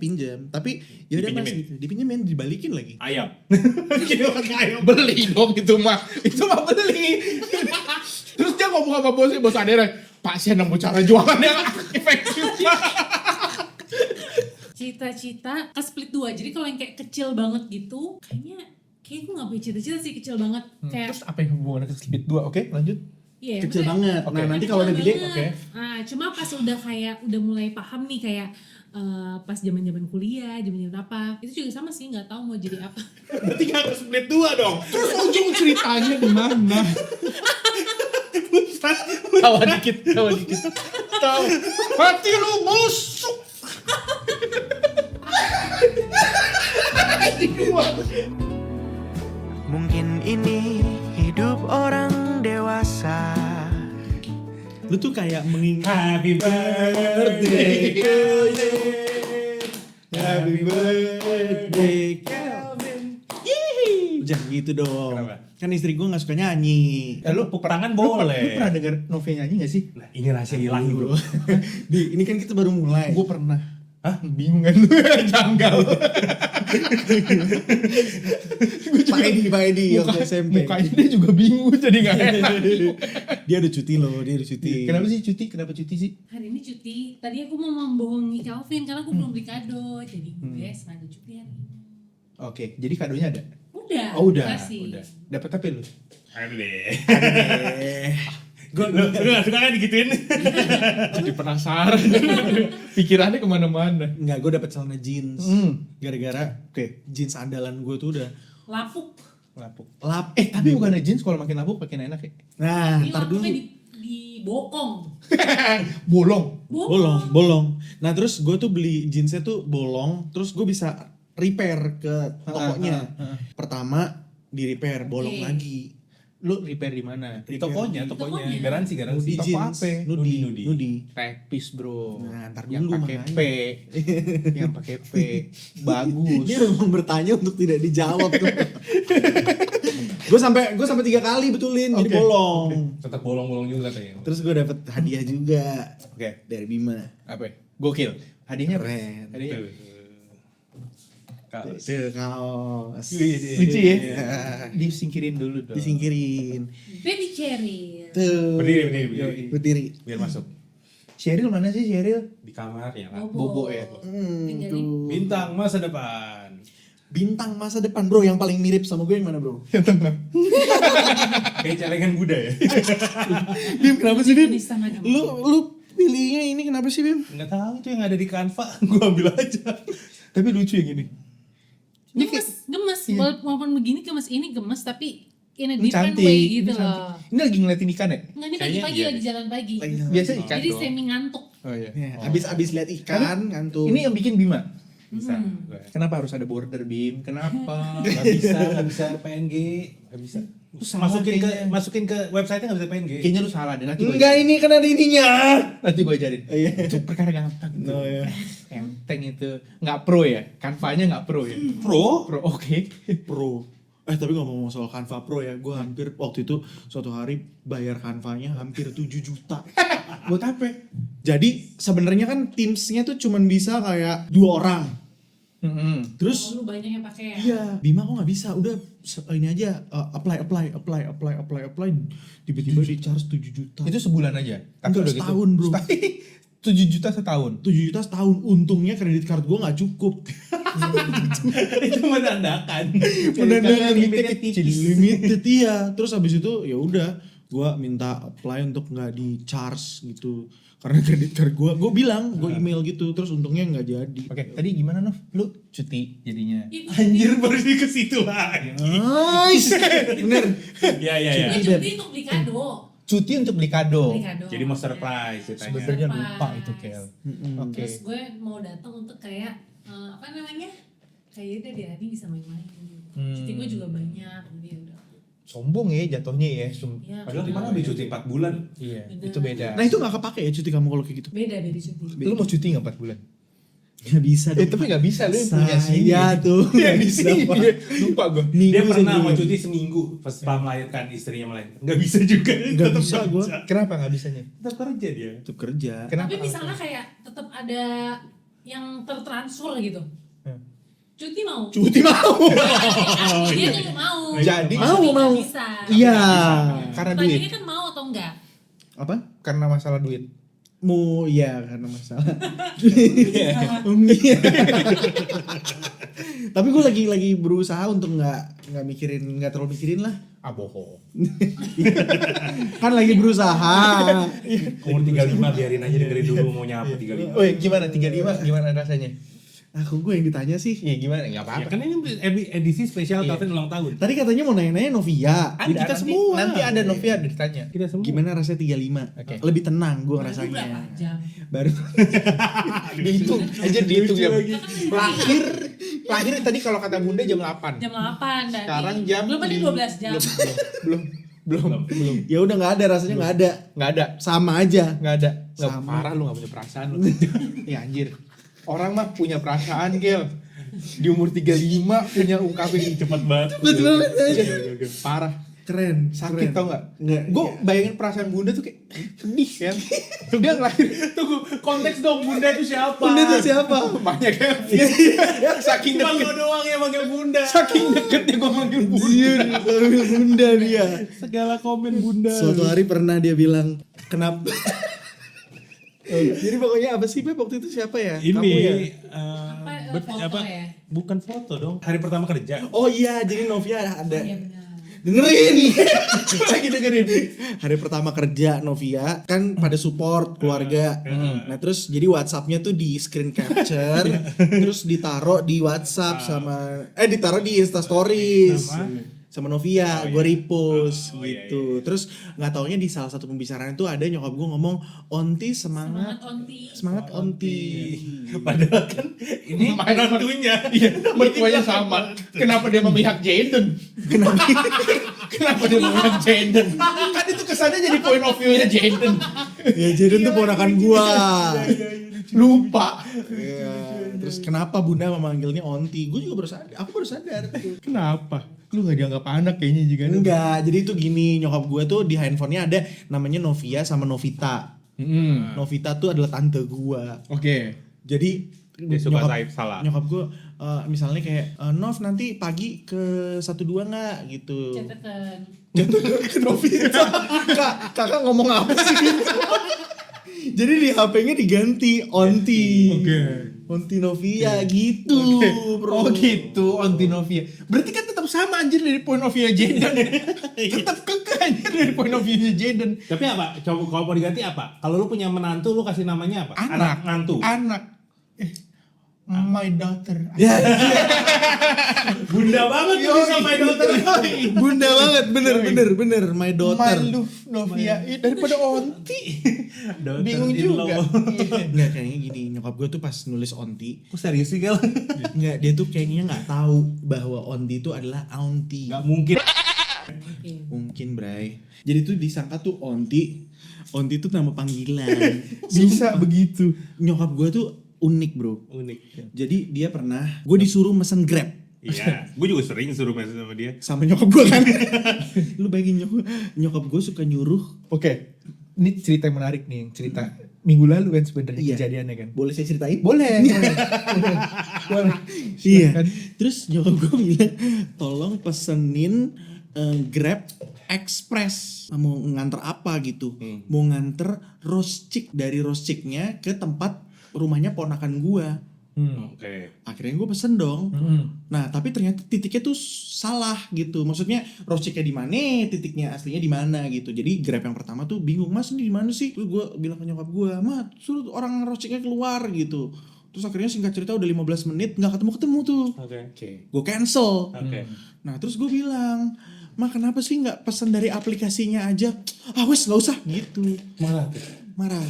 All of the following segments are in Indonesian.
pinjam, tapi ya udah Mas gitu. Dipinjemin, dibalikin lagi. Ayam. Ayam. Beli dong itu mah beli. Terus dia ngomong sama bos Adera, Pak saya nemu cara jualan yang efektif. Cita-cita ke split 2. Jadi kalau yang kayak kecil banget gitu, kayak gue gak punya cita-cita sih kecil banget. Kayak Terus apa yang hubungannya ke split 2? Oke, lanjut. iya, Kecil maksudnya- banget. Nah, nanti kalau udah gede, banget. oke. Nah, cuma pas udah mulai paham nih kayak pas zaman-zaman kuliah, zaman-zaman apa, itu juga sama sih, nggak tahu mau jadi apa. Berarti gak harus split 2 dong. Terus ujung ceritanya di mana? Tawa dikit. Tahu. Hati lu busuk. Mungkin ini hidup orang dewasa. lu tuh kayak mengingat Happy birthday to you. Happy birthday Calvin. Jangan gitu dong. Kenapa? Kan istri gue gak suka nyanyi. Lu perangan Lu boleh. pernah denger Nove nyanyi gak sih? Nah, ini rahasia ilahi, Bro. Di, ini kan kita baru mulai. Gue pernah. Hah? Bingung kan lu? Janggal. Pak Edi waktu SMP. Mukanya dia juga bingung jadi gak enak. Dia udah cuti loh, dia udah cuti. Kenapa sih cuti? Kenapa cuti sih? Hari ini cuti. Tadi aku mau membohongi Calvin karena aku belum beli kado. Jadi gue sengaja cuti hari ini. Oke, jadi kadonya ada? Udah. Oh udah. dikasih. Udah. Dapat apa lu? Aduh deh. Eh, Lu gak suka kan digituin? Jadi penasaran. Pikirannya kemana-mana. Enggak, gue dapet celana jeans. Gara-gara jeans andalan gue tuh udah Lapuk. Lapuk. lap. Tapi bukannya jeans kalau makin lapuk makin enak ya? Nah, Ini ntar dulu. lapuknya di bokong. Bolong. Bolong. Nah terus gue tuh beli jeansnya tuh bolong, terus gue bisa repair ke tokonya. Pertama di repair, bolong Oke. lagi. Lu repair di mana? Di tokonya. Tokonya. Garansi. Nudi Toko jeans, apa? Nudi. Tekpis bro. Nah, ntar yang dulu pakai makanya. P. Yang pakai P. Bagus. Dia memang bertanya untuk tidak dijawab tuh. Gue sampai 3 kali betulin jadi Oke. bolong. Tetap bolong-bolong juga kayaknya. Terus gue dapet hadiah juga Oke. dari Bima. Apa? Gokil. Hadiahnya apa? Keren. Hadiahnya apa? Tuh kaos. Lucu ya? Iya. Disingkirin dulu dong. Disingkirin. Baby cherry. Tuh. Berdiri. Berdiri. Biar masuk. Sheryl mana sih Sheryl? Di kamarnya lah. Bobo ya? Tinggalin. Tuh. Bintang masa depan. Bintang masa depan bro, yang paling mirip sama gue yang mana bro? Yang tengah. Kayak celengan Buddha ya. Bim kenapa sih Bim? Di sana kamu. Lu pilihnya ini kenapa sih Bim? Nggak tahu itu yang ada di Canva. Gue ambil aja. Tapi lucu yang ini. Gemes. Walaupun begini gemes, ini gemes tapi in a Ini different cantik. way gitu Ini cantik. loh. Ini lagi ngeliatin ikan ya? Enggak, ini Kayaknya pagi-pagi iya lagi deh. jalan pagi. Biasa ikan Jadi dong. semi ngantuk. Oh iya. Ya, abis lihat ikan ngantuk. Ini yang bikin Bima. Bisa. Kenapa harus ada border Bim? Kenapa? Gak bisa PNG. Gak bisa. salah Masukin ke website-nya gak bisa PNG. Kayaknya lu salah deh. Nanti gua Enggak, ini kan ada ininya. Nanti gue ajarin. Iya. Itu perkara gampang gitu. Oh, iya. Enteng itu. Nggak pro ya? Canva-nya nggak pro ya? Pro? Pro, oke. Pro. Tapi ngomong soal Canva Pro ya, gue hampir waktu itu suatu hari bayar Canva-nya hampir 7 juta. Buat apa? Jadi sebenarnya kan Teams-nya tuh cuman bisa kayak 2 orang. Terus Lu banyak yang pakai ya. iya, Bima kok nggak bisa? Udah ini aja apply. Tiba-tiba di charge 7 juta. Itu sebulan aja? Enggak, udah setahun, bro. 7 juta setahun? 7 juta setahun. Untungnya kredit card gue nggak cukup. Itu menandakan. Menandakan limitnya kecil. Limited iya. Terus habis itu ya udah, gue minta apply untuk nggak di charge gitu. Karena kredit card gue bilang, gue email gitu. Terus untungnya nggak jadi. Oke, tadi gimana Nov? Lu cuti jadinya? Itu Anjir baru di ke situ lagi. Nice, bener. Iya. Gue cuti untuk beli kado. Cuti untuk beli kado. Beli kado. Jadi mau surprise ceritanya. Sebenarnya Surprise. lupa itu Kel. Oke. Terus gue mau datang untuk kayak apa namanya? Kayak udah deh Adi bisa main-main. Cuti gue juga banyak, jadi udah. Sombong ya jatuhnya ya. Ya, Padahal di mana habis cuti 4 bulan. Iya, Bener. itu beda. Nah itu nggak kepake ya cuti kamu kalau kayak gitu? Beda cuti. Lu mau cuti nggak 4 bulan? Nggak bisa dong. Tapi nggak bisa, lu yang punya sih. Saya tuh. Yang di sini. Lupa gue. Dia pernah mau cuti seminggu pas melahirkan, istrinya melahirkan. Nggak bisa juga. Nggak Tetap bisa nggak gua. Kenapa nggak bisanya? Tetap kerja dia. Tetap kerja. Kenapa? Tapi misalnya kayak tetap ada yang tertransfer gitu. Cuti mau. Cuti mau. Dia tuh mau. Jadi Tapi nggak mau. bisa. Iya. Karena duit. Tanyanya kan mau atau enggak? Apa? Karena masalah duit. Ya karena masalah. Iya. Tapi gue lagi berusaha untuk nggak terlalu mikirin lah. Bohong. Kan lagi berusaha. Umur 35 biarin aja dengerin dulu maunya apa 35. Woi, gimana 35? Gimana rasanya? Aku gue yang ditanya sih. Iya, gimana? Enggak Ya apa-apa. kan ini edisi spesial Iya. Calvin ulang tahun. Tadi katanya mau nanya-nanya Novia. Ada, Kita nanti, semua. nanti ada Novia ada ditanya. Kita semua. Gimana rasanya 35? Oke. Lebih tenang gue Baru rasanya. berapa jam? Baru. Dihitung aja dihitung Lucu jam. lagi. Lahir tadi kalau kata Bunda jam 8. Jam 8 dan Sekarang jam belum ada 12 jam. Belum. Ya udah nggak ada rasanya nggak ada. Enggak ada. Sama aja. Enggak ada. Enggak Sama. parah lu enggak punya perasaan lu. Ya anjir. Orang mah punya perasaan, Gel. Di umur 35 punya ungkapin Cepet banget. Betul banget. parah. Keren. Sakit keren. tau gak? Nggak, Gue iya. bayangin perasaan Bunda tuh kayak sedih kan. Dia ngelahir. Tunggu, konteks dong Bunda itu siapa? Bunda itu siapa? Banyak kan. Saking Cuma deket. lo doang yang manggil Bunda. Saking deketnya gue manggil Anjir, Bunda. panggil Bunda dia. Segala komen Bunda. Suatu hari pernah dia bilang, kenapa? Jadi pokoknya apa sih Beb waktu itu siapa ya? Ini Kamu ya? Foto ya? Bukan foto dong. Hari pertama kerja. Oh iya, jadi Novia ada. Iya benar. Dengerin. Lagi dengerin. Hari pertama kerja Novia kan pada support keluarga. Nah, terus jadi WhatsApp-nya tuh di screen capture, terus ditaruh di WhatsApp ditaruh di Insta Stories. Sama Novia, gue repost gitu. Iya. Terus nggak taunya di salah satu pembicaraan itu ada nyokap gue ngomong, "Onti semangat, semangat Onti." Padahal kan ini menantunya. Iya, mertuanya sama. Kenapa dia memihak Jaden? Kenapa dia memihak Jaden? Kan itu kesannya jadi point of view-nya Jaden. Ya Jaden tuh ponakan gua. Lupa. Iya. Terus kenapa Bunda memanggilnya Onti? Gue juga aku baru sadar. Kenapa? Lu gak dianggap anak kayaknya juga. Enggak, jadi itu gini, nyokap gue tuh di handphonenya ada namanya Novia sama Novita. Novita tuh adalah tante gue. Oke. Jadi Dia suka salah. nyokap gue misalnya kayak Nov nanti pagi ke 12 nggak gitu. Catatan. Ke Novita. Kakak ngomong apa sih? Jadi di HP-nya diganti Onti. Oke. Onti Novia gitu, bro. Oh gitu, Onti Novia. Berarti kan tetap sama anjir dari point of view-nya Jaden. Tetap kekeh anjir dari point of view-nya Jaden. Tapi apa? Coba kalau mau diganti apa? Kalau lu punya menantu lu kasih namanya apa? Anak. Menantu. Anak. My daughter. Ya, Bunda banget tuh bisa my daughter. Bunda banget, bener, my daughter. My love Novia. Daripada Onti. Daughter Bingung in juga. law. Nggak, kayaknya gini, nyokap gue tuh pas nulis Onti, Kok serius sih Gal? nggak, dia tuh kayaknya nggak tahu bahwa Onti itu adalah auntie. Gak mungkin. Mungkin, Bray. Jadi tuh disangka tuh Onti itu nama panggilan. Bisa begitu. Nyokap gue tuh unik, bro. Unik. Jadi dia pernah, gue disuruh mesen Grab Iya, gue juga sering suruh message sama dia. sama nyokap gue kan. Lu bayangin nyokap gue suka nyuruh. Oke. Ini cerita yang menarik nih, yang cerita minggu lalu kan sebenarnya Iya. kejadiannya kan. Boleh saya ceritain? Boleh. Boleh. Iya. Silakan. Terus nyokap gue bilang, tolong pesenin Grab Express. Mau nganter apa gitu? Mau nganter roast chick, dari roast chicknya ke tempat rumahnya ponakan gue. Oke. Akhirnya gue pesen dong. Nah tapi ternyata titiknya tuh salah gitu. Maksudnya roast chicknya di mana, titiknya aslinya di mana gitu. Jadi Grab yang pertama tuh bingung, Mas ini di mana sih? Terus gue bilang ke nyokap gue, Ma suruh orang roast chicknya keluar gitu. Terus akhirnya singkat cerita udah 15 menit nggak ketemu tuh. Oke. Gue cancel. Oke. Nah terus gue bilang, Ma kenapa sih nggak pesan dari aplikasinya aja? Ah wes nggak usah gitu. Marah.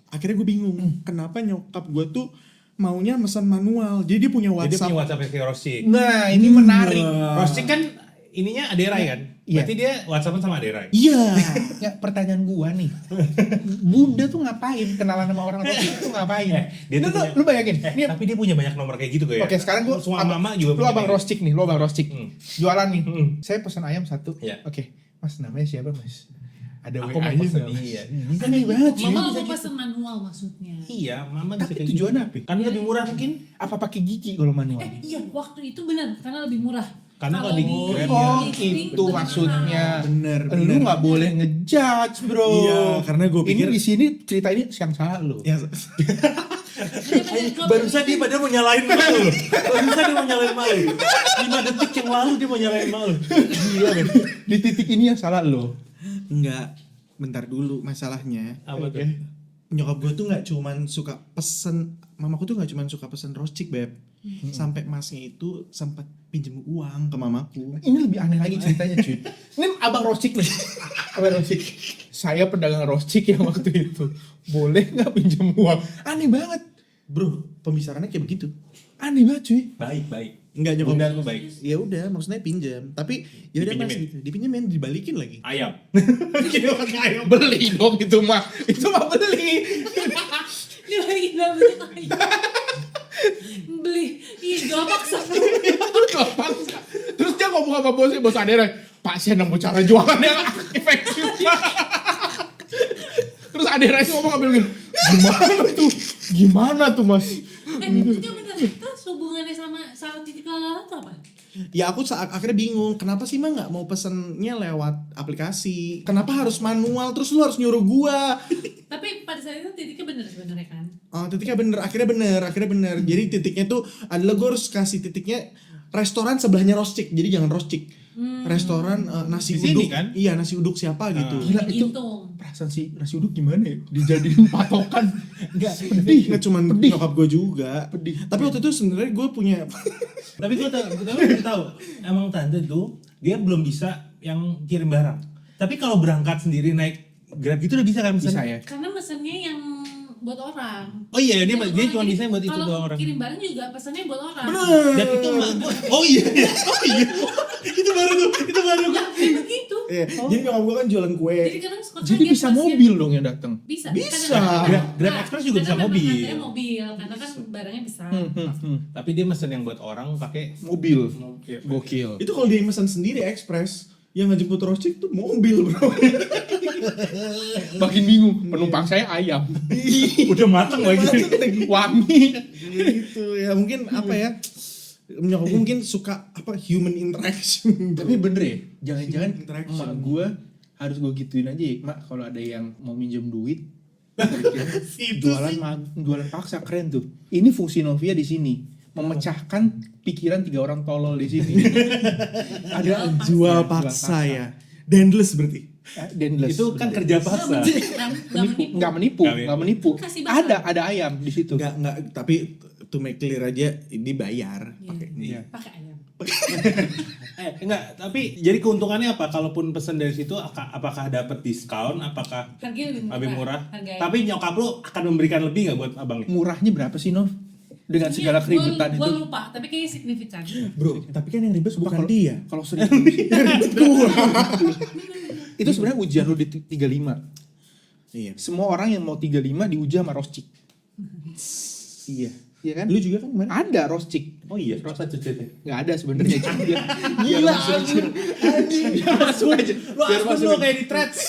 Akhirnya gue bingung, kenapa nyokap gue tuh maunya pesan manual. Jadi dia punya Jadi dia WhatsApp. punya WhatsApp kayak Rosik. Nah, ini menarik. Rosik kan ininya Aderai kan? Iya. Berarti dia WhatsAppan sama Aderai. Iya. Ya, pertanyaan gua nih. Bunda tuh ngapain kenalan sama orang Rosik itu ngapain? Dia tuh punya- lu bayangin. Nih, Tapi dia punya banyak nomor kayak gitu gue ya. Oke, sekarang gua semua mama juga lu punya abang kayak Rosik nih, lu abang Rosik. Jualan nih. Hmm. Saya pesan ayam 1. Iya. Oke. Mas namanya siapa, Mas? Ada Aku mau WA-nya pesen. nggak? Iya. Aneh banget sih. Mama mau pesen manual maksudnya. Iya, mama bisa Tapi kayak tujuannya gitu. apa? Kan lebih murah mungkin. Apa pakai gigi kalau manual? Iya waktu itu benar karena lebih murah. Karena kalau di Grab Oh, ya. itu maksudnya. Bener, Lu bener. nggak boleh ngejudge, bro. Iya, karena gue pikir ini di sini cerita ini yang salah lo. ya, Barusan dia padahal mau nyalain malu. Barusan dia mau nyalain malu. 5 detik yang lalu dia mau nyalain malu. Gila, men. Di titik ini yang salah lo. enggak, bentar dulu masalahnya. Apa tuh? Nyokap gue tuh nggak cuman suka pesen, mamaku tuh nggak cuman suka pesen roast chick, Beb. Sampai masnya itu sempat pinjem uang ke mamaku. Ini lebih aneh lagi ceritanya, cuy. Ini abang roscik nih. Abang roscik. Saya pedagang roscik yang waktu itu. Boleh nggak pinjam uang? Aneh banget. Bro, pembicaranya kayak begitu. Aneh banget, cuy. Baik. Enggak nyokap. Bunda aku baik. Ya udah, maksudnya pinjam. Tapi ya udah mas Dipinjemin? gitu. Dipinjemin, dibalikin lagi. Ayam. Beli dong itu mah. Itu mah beli. Dia lagi dalam bentuk ayam. Beli, iya gak paksa. Gak paksa. Terus dia ngomong sama bosnya, bos Adera, Pak saya nemu cara jualan yang efektif. Terus Adera itu ngomong ambil gini, gimana tuh mas? Itu bener. Terus hubungannya sama titik lala tuh apa? Ya aku akhirnya bingung, kenapa sih mah nggak mau pesennya lewat aplikasi? Kenapa harus manual? Terus lu harus nyuruh gua? Tapi pada saat itu titiknya bener sebenarnya kan. Oh, titiknya bener, akhirnya bener. Jadi titiknya tuh adalah gua harus kasih titiknya restoran sebelahnya roast chick, jadi jangan roast chick. Restoran nasi Di sini uduk, kan? iya nasi uduk siapa gitu. Gila itu Gintung. perasaan si nasi uduk gimana ya? Dijadiin patokan. Enggak. Pedih. Nggak cuman Pedih. nyokap gue juga. Pedih. Tapi waktu itu sebenarnya gue punya Tapi gue tahu, emang tante tuh dia belum bisa yang kirim barang. Tapi kalau berangkat sendiri naik Grab gitu udah bisa kan Bisa pesan? ya? Karena mesennya yang buat orang. Oh iya, dia Jadi cuma bisa buat itu kalau doang orang. kirim barang juga pesannya buat orang. Dan itu emak gua. Oh iya. Itu baru gua. Ya, kayak begitu. Jadi nyokap gue kan jualan kue. Jadi kadang suka Jadi kaget bisa pas mobil dong yang datang. Bisa. Bisa. Grab Express juga bisa Kadang memang mobil. nganternya mobil, karena kan barangnya besar. Tapi dia mesen yang buat orang pakai Mobil. Iya. Gokil. Itu kalau dia pesan sendiri express, yang ngejemput roast chick tuh mobil, bro. Makin bingung. Penumpang saya ayam. udah matang lagi. Wangi. Gitu ya, mungkin apa ya? Nyokap gue mungkin suka apa human interaction. Tapi bener ya, jangan-jangan Interaction. emak gue harus gue gituin aja ya, mak kalau ada yang mau minjem duit, jualan paksa keren tuh. Ini fungsi Novia di sini, memecahkan pikiran 3 orang tolol di sini. Ada Jual paksa ya. Dentless berarti. Dentless. Itu kan kerja paksa. Nggak menipu. Nggak menipu. Kasih bakar. Ada ayam di situ. Enggak, tapi to make clear aja ini bayar pakai Iya. Pakai ayam. Enggak, tapi jadi keuntungannya apa? Kalaupun pesen dari situ apakah dapat diskon? Apakah Harganya lebih murah? Harga ayam. Tapi nyokap lu akan memberikan lebih nggak buat abang? Murahnya berapa sih, Nov? Dengan segala keributan Gue itu. lupa, tapi kayaknya signifikan. Bro, tapi kan yang ribet bukan dia. Kalau sering itu sebenarnya ujian lu di 35. Iya. Semua orang yang mau 35 diuji sama Roscik. Iya. Iya kan? Lu juga kan kemarin? Ada Roscik. Oh iya, rasa cucetnya. Nggak ada sebenarnya. Gila, Asbun. Masuk aja. Lu asbun lu kayak di threads.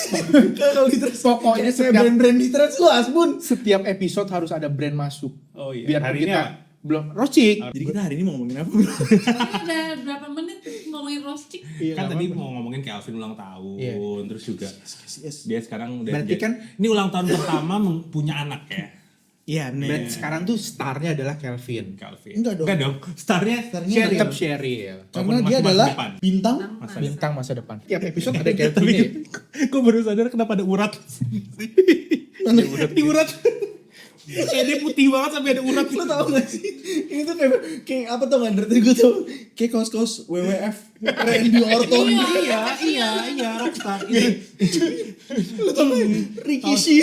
Kalau di Threads, Pokoknya kayak setiap brand-brand di Threads lu Asbun. setiap episode harus ada brand masuk. Oh iya. Biar Hari ini kita apa? belum Roscik. Jadi kita hari ini mau ngomongin apa, bro? Soalnya udah berapa menit ngomongin roasting. Kan tadi mau ngomongin Calvin ulang tahun, Iya. terus juga Yes. dia sekarang udah Berarti kan- ini ulang tahun pertama punya anak ya, Iya, Brand sekarang tuh starnya adalah Kelvin. Calvin. Enggak dong. Starnya Starnya Sheryl. Tetap Sheryl. Karena Walaupun dia masa adalah depan. bintang. Bintang masa depan. Tiap episode ada Kelvin ya. Gue baru sadar kenapa ada urat. Di urat. Kayak dia putih banget sampai ada urat. Lo tau gak sih? Ini tuh kayak apa tau gak? Dari gue tuh kayak kaos-kaos WWF Randy Orton. Iya, rockstar. Lo tau gak? Rikishi.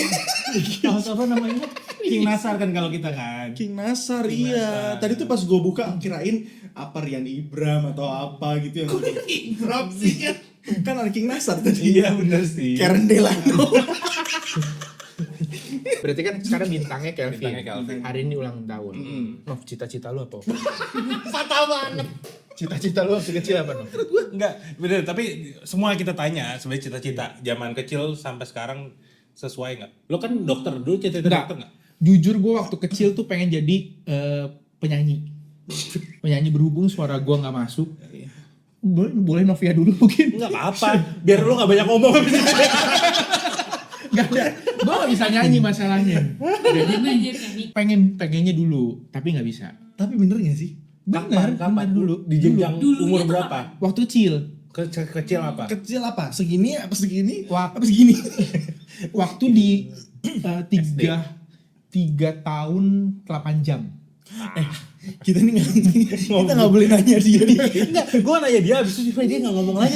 Kaos apa namanya? King Nasar kan kalau kita kan. King Nasar, iya. Tadi tuh pas gue buka kirain apa Rian Ibram atau apa gitu yang Ibram sih kan ada King Nasar tadi. Iya bener sih. Karen Delano. Berarti kan sekarang bintangnya Kelvin. Bintangnya Kelvin. Hari ini ulang tahun. Nov, cita-cita lu apa? Fatal banget. Cita-cita lu waktu kecil apa dong? Enggak, bener. Tapi semua kita tanya sebenarnya cita-cita zaman kecil sampai sekarang sesuai nggak? Lo kan dokter dulu, cita-cita Enggak. dokter nggak? Jujur gue waktu kecil tuh pengen jadi penyanyi. Penyanyi berhubung suara gue nggak masuk. Boleh Novia dulu mungkin? Enggak apa-apa, biar lo nggak banyak ngomong. Gak ada. Gue gak bisa nyanyi masalahnya. Jadi Kenapa jadi nyanyi? pengennya dulu, tapi nggak bisa. Tapi bener gak sih? Benar dulu. Di jenjang Dulu. umur Dulunya tuh berapa? Waktu kecil. Kecil apa? Kecil apa? Segini apa segini? Wah. Apa segini? Waktu di 3 tahun 8 jam. Kita nih kita nggak boleh nanya dia. Enggak, gue nanya dia abis itu dia nggak ngomong lagi.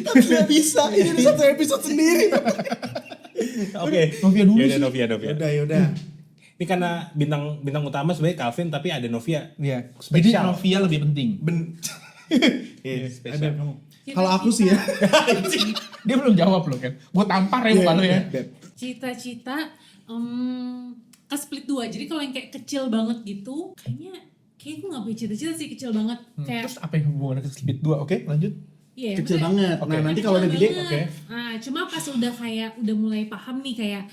Tapi nggak bisa. Ini satu episode sendiri. Oke. Novia dulu Yaudah, sih. Novia. Yaudah. Ini karena bintang utama sebenarnya Calvin, tapi ada Novia. Iya. Jadi Spesial. Novia lebih penting. Spesial. Kalau aku sih ya. Dia belum jawab loh kan. Gue tampar ya muka lo ya. Cita-cita ke split 2. Jadi kalau yang kayak kecil banget gitu, kayaknya gue gak punya cita-cita sih kecil banget. Kayak Terus apa yang hubungannya ke Split 2? Oke, lanjut. iya, Kecil maksudnya- banget. Nah nanti kalau udah gede, banget. oke. Nah, cuma pas udah mulai paham nih kayak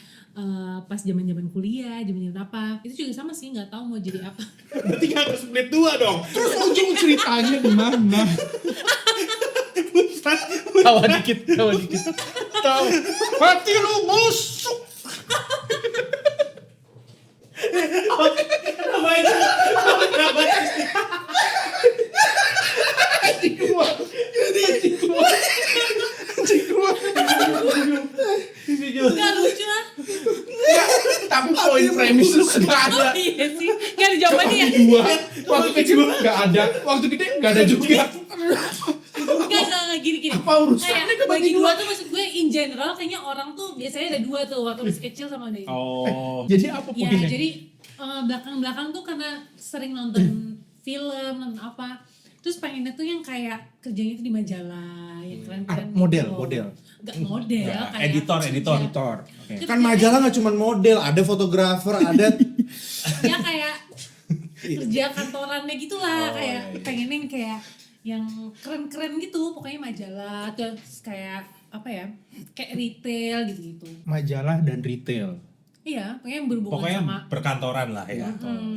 pas zaman kuliah, zaman apa, itu juga sama sih, nggak tahu mau jadi apa. Berarti nggak harus split 2 dong. Terus ujung ceritanya di mana? Tawa dikit. Tahu. Hati lu busuk. Nggak lucu lah. Tapi poin premis lu gak ada. Oh iya sih, nggak ada jawabannya ya. Dua. Waktu kecil gak ada. Waktu gede gak ada juga. Nggak, gini. Apa urusannya Kayak bagi dua tuh maksud gue in general kayaknya orang tuh biasanya ada dua tuh waktu masih kecil sama ada. Oh. Jadi apa Ya poinnya? jadi belakang-belakang tuh karena sering nonton film, nonton apa. Terus pengennya tuh yang kayak kerjanya tuh di majalah, yang keren-keren. model, gitu. model. Gak model, Nggak, kayak editor. kerja. Kan majalah nggak cuma model, ada fotografer, ada Ya kayak kerja kantorannya gitulah, kayak pengennya yang kayak yang keren-keren gitu, pokoknya majalah terus kayak apa ya, kayak retail gitu-gitu. Majalah dan retail. Iya, pokoknya yang berhubungan Pokoknya sama perkantoran lah ya.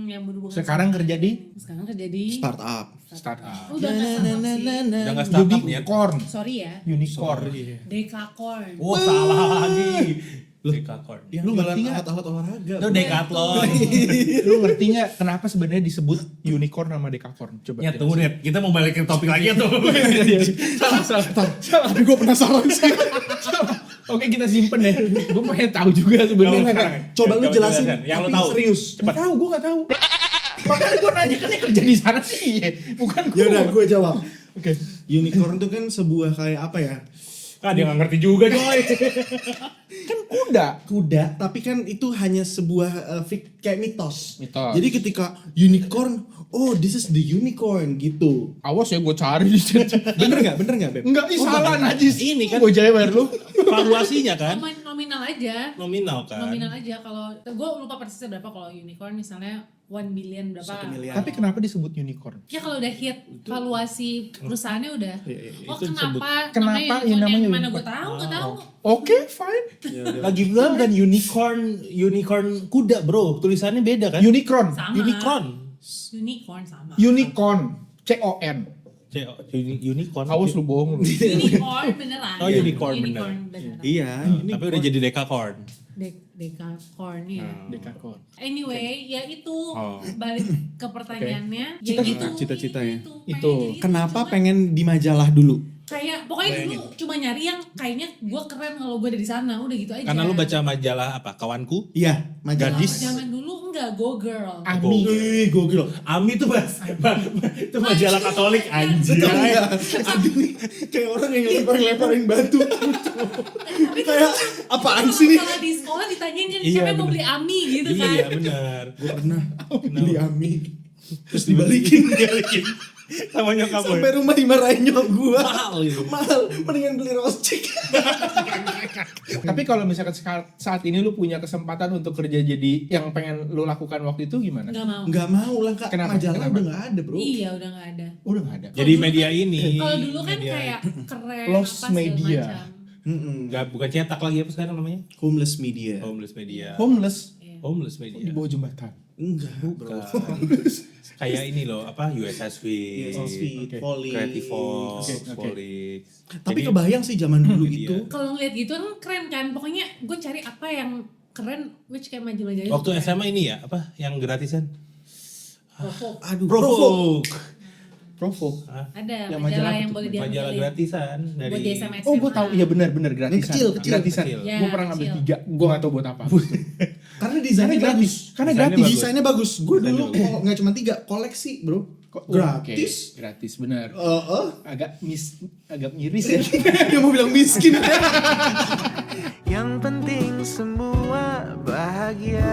yang berhubungan Sekarang kerja di sekarang kerja di startup. startup. udah nggak startup sih. Udah nggak startup ya. Unicorn. Sorry ya, Unicorn. Dekakorn. Oh, salah lagi. Dekakorn. Yang Lu jualan ngerti nggak? alat-alat olahraga. Itu Decathlon. Lu ngerti nggak kenapa sebenarnya disebut unicorn sama decacorn? Coba. Ya tunggu deh, kita mau balik ke topik lagi atau? Salah. Tapi gue penasaran sih. Oke, kita simpen ya. Gue pengen tahu juga sebenarnya. Coba lu jelasin. Yang lu tapi tahu. serius. Gak tahu, gue gak tahu. Makanya gue nanya kan yang kerja di sana sih, bukan gue. Ya udah, gue jawab. Oke. Unicorn tuh kan sebuah kayak apa ya? Ah, dia nggak ngerti juga coy. Kan kuda. Kuda, tapi kan itu hanya sebuah kayak mitos. Mitos. Jadi ketika unicorn, oh this is the unicorn gitu. Awas ya gue cari di sini. Bener nggak, Beb? Enggak, salah najis. Ini kan gue jabar lu. valuasinya kan? Nominal aja. Nominal kan. Nominal aja. Kalau gue lupa persisnya berapa, kalau unicorn misalnya 1 billion berapa. 1 miliar. Tapi kenapa disebut unicorn? Ya kalau udah hit valuasi perusahaannya udah. Oh itu disebut. Kenapa namanya yang namanya yang mana gue unicorn? tahu, nggak tahu. Oke, fine. Lagi bilang kan unicorn kuda bro, tulisannya beda kan? Unicorn. Sama. Unicorn. Unicorn sama. Unicorn. C-O-N. Unicorn. Awas lu bohong lu. Unicorn beneran. Oh, unicorn beneran. Iya, Tapi udah jadi decacorn. Dekakorn ya. Decacorn. Anyway, ya itu Oh. balik ke pertanyaannya. Ya Cita-cita, gitu, cita-citanya. pengen Itu. jadi Kenapa cuma pengen di majalah dulu? kayak pokoknya dulu cuma nyari yang kayaknya gue keren kalau gue ada di sana, udah gitu aja. Karena lu baca majalah apa? Kawanku? Iya, majalah. Gadis. Jangan dulu enggak, Go Girl. Ami. Wih, gokil. Ami tuh itu majalah Katolik anjir. Kayak orang yang lemparin batu. Kayak apaan sih nih? Kalau di sekolah ditanyain kan Iya, siapa yang mau bener. beli Ami gitu kan. Iya benar. Gue pernah beli Ami. Terus dibalikin. sama nyokap gue. Sampai rumah dimarahin nyokap gua. Mahal itu. Mahal, mendingan beli roscik. Tapi kalau misalkan saat ini lu punya kesempatan untuk kerja jadi yang pengen lu lakukan waktu itu gimana? Nggak mau. Nggak mau lah Kak, Kenapa? majalah Kenapa? udah nggak ada bro. Iya udah nggak ada. Udah nggak ada. Jadi media ini. Kalau dulu kan media- kayak keren Lost apa segala media. macam. nggak bukan cetak lagi apa sekarang namanya? Homeless media. Homeless media. Homeless Homeless di media. bawah jembatan. Enggak bro. Kayak ini loh, apa USS Week, Yes, Speed, Oke. Polix. Creative Fox, Oke. Polix. Tapi Jadi, kebayang sih zaman dulu Media. itu. Kalau ngeliat gitu kan keren kan. Pokoknya gue cari apa yang keren, which kayak majalah-majalah. waktu itu keren. SMA ini ya, apa yang gratisan? Provoke. Aduh, Provoke. Provoke. Ada Yang majalah majalah apa yang tuh? boleh Majalah diambilin. gratisan dari Buat di SMA. Oh, gue tahu. Iya benar gratisan. kecil, kecil. Gratisan. Kecil. Ya, Gue pernah ngambil kecil. 3. Gue nggak tahu buat apa. Karena desainnya Karena gratis. Karena Desainnya gratis. bagus. Desainnya bagus. Gue Desainnya dulu bagus. nggak cuma 3, koleksi bro. Oke, Gratis. gratis benar. Agak miris ya. Dia mau bilang miskin. Yang penting semua bahagia.